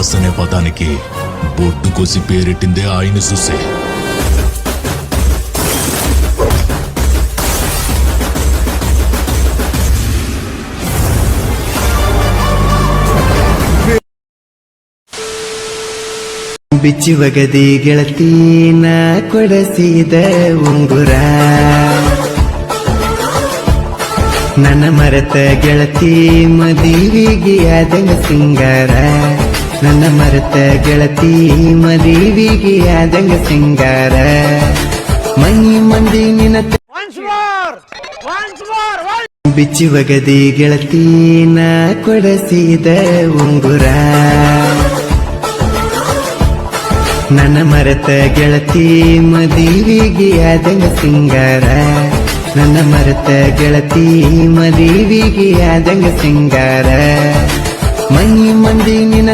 Boss అనే పదానికి బొట్టు కోసి పేరెట్టిందే ఆయన చూసే. ಬಿಚ್ಚಿ ಒಗದಿ ಗೆಳತೀನ ಕೊಡಸಿದ ಉಂಗುರ, ನನ್ನ ಮರೆತ ಗೆಳತಿ ಮದುವಿಗೆ ಆದಂಗ ಸಿಂಗಾರ, ನನ್ನ ಮರೆತ ಗೆಳತಿ ಮದುವಿಗೆ ಆದಂಗ ಸಿಂಗಾರ. ಮನಿ ಮಂದಿ ನಿನ್ನ ಬಿಚ್ಚಿ ಒಗದಿ ಗೆಳತೀನ ಕೊಡಸಿದ ಉಂಗುರ, ನನ್ನ ಮರೆತ ಗೆಳತಿ ಮದುವಿಗೆ ಆದಂಗ ಸಿಂಗಾರ, ನನ್ನ ಮರೆತ ಗೆಳತಿ ಮದುವಿಗೆ ಆದಂಗ ಸಿಂಗಾರ. ಮನಿ ಮಂದಿ ನಿನ್ನ